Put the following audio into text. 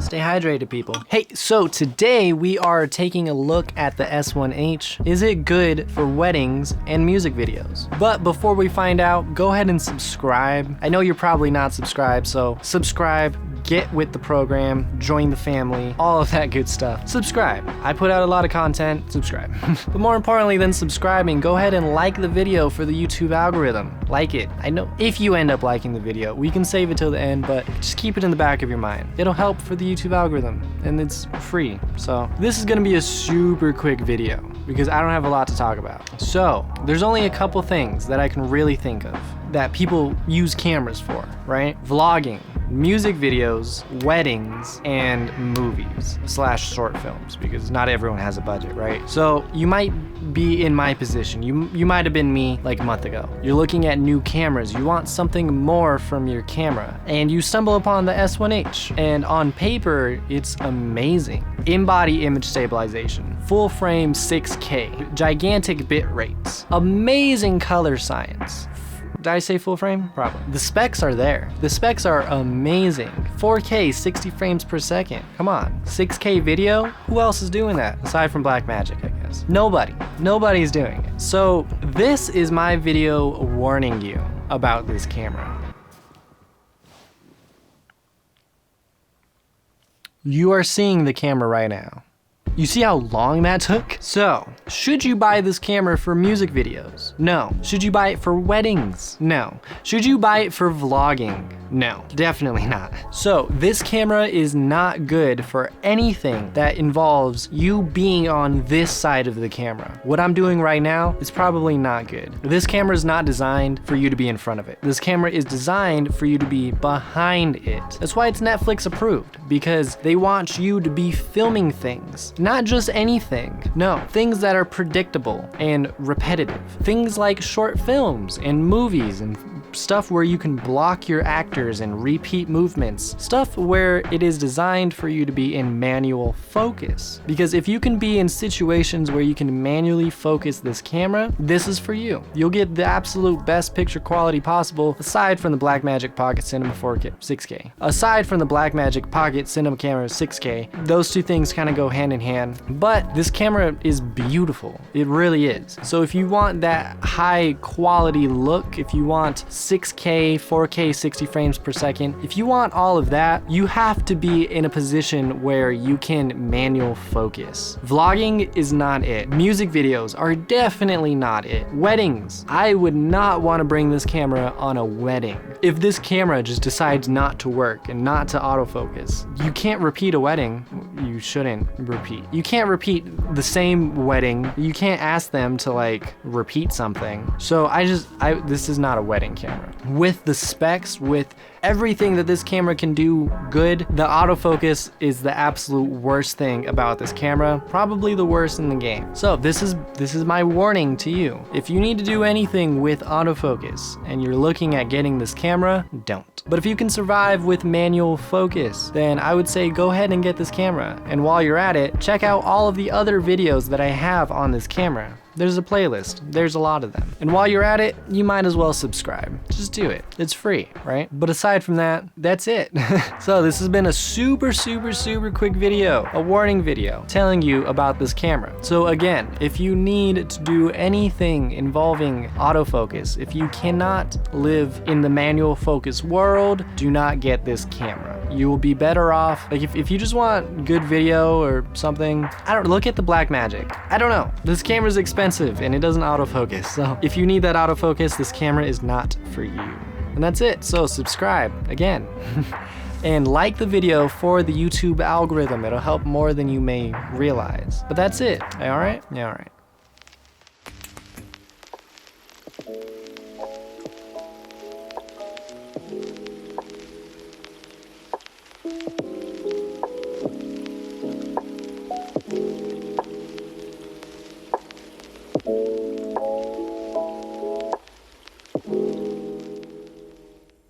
Stay hydrated, people. Hey, so today we are taking a look at the S1H. Is it good for weddings and music videos? But before we find out, go ahead and subscribe. I know you're probably not subscribed, so subscribe, get with the program, join the family, all of that good stuff. Subscribe. I put out a lot of content, subscribe. But more importantly than subscribing, go ahead and like the video for the YouTube algorithm. Like it. I know if you end up liking the video, we can save it till the end, but just keep it in the back of your mind. It'll help for the YouTube algorithm, and it's free. So this is gonna be a super quick video because I don't have a lot to talk about. So there's only a couple things that I can really think of that people use cameras for, right? Vlogging, music videos, weddings, and movies / short films, because not everyone has a budget, right? So you might be in my position. You might have been me like a month ago. You're looking at new cameras. You want something more from your camera, and you stumble upon the S1H, and on paper, it's amazing. In-body image stabilization, full frame 6K, gigantic bit rates, amazing color science. Did I say full frame? Probably. The specs are there. The specs are amazing. 4K, 60 frames per second. Come on. 6K video? Who else is doing that? Aside from Blackmagic, I guess. Nobody. Nobody's doing it. So this is my video warning you about this camera. You are seeing the camera right now. You see how long that took? So, should you buy this camera for music videos? No. Should you buy it for weddings? No. Should you buy it for vlogging? No, definitely not. So, this camera is not good for anything that involves you being on this side of the camera. What I'm doing right now is probably not good. This camera is not designed for you to be in front of it. This camera is designed for you to be behind it. That's why it's Netflix approved, because they want you to be filming things. Not just anything. No, things that are predictable and repetitive. Things like short films and movies and stuff where you can block your actors and repeat movements. Stuff where it is designed for you to be in manual focus. Because if you can be in situations where you can manually focus this camera, this is for you. You'll get the absolute best picture quality possible aside from the Blackmagic Pocket Cinema 4K, 6K. Aside from the Blackmagic Pocket Cinema Camera 6K, those two things kind of go hand in hand. But this camera is beautiful. It really is. So if you want that high quality look, if you want 6K, 4K, 60 frames per second, if you want all of that, you have to be in a position where you can manual focus. Vlogging is not it. Music videos are definitely not it. Weddings, I would not want to bring this camera on a wedding. If this camera just decides not to work and not to autofocus, you can't repeat a wedding. You shouldn't repeat. You can't repeat the same wedding. You can't ask them to like repeat something. So this is not a wedding camera. With the specs, with everything that this camera can do good, the autofocus is the absolute worst thing about this camera, probably the worst in the game. So this is my warning to you. If you need to do anything with autofocus and you're looking at getting this camera, don't. But if you can survive with manual focus, then I would say go ahead and get this camera. And while you're at it, check out all of the other videos that I have on this camera. There's a playlist. There's a lot of them. And while you're at it, you might as well subscribe. Just do it. It's free, right? But aside from that, that's it. So this has been a super quick video, a warning video, telling you about this camera. So again, if you need to do anything involving autofocus, if you cannot live in the manual focus world, do not get this camera. You will be better off, like if you just want good video or something, look at the Blackmagic. I don't know. This camera's expensive and it doesn't autofocus. So if you need that autofocus, this camera is not for you. And that's it. So subscribe again. And like the video for the YouTube algorithm. It'll help more than you may realize. But that's it. All right? Yeah, all right.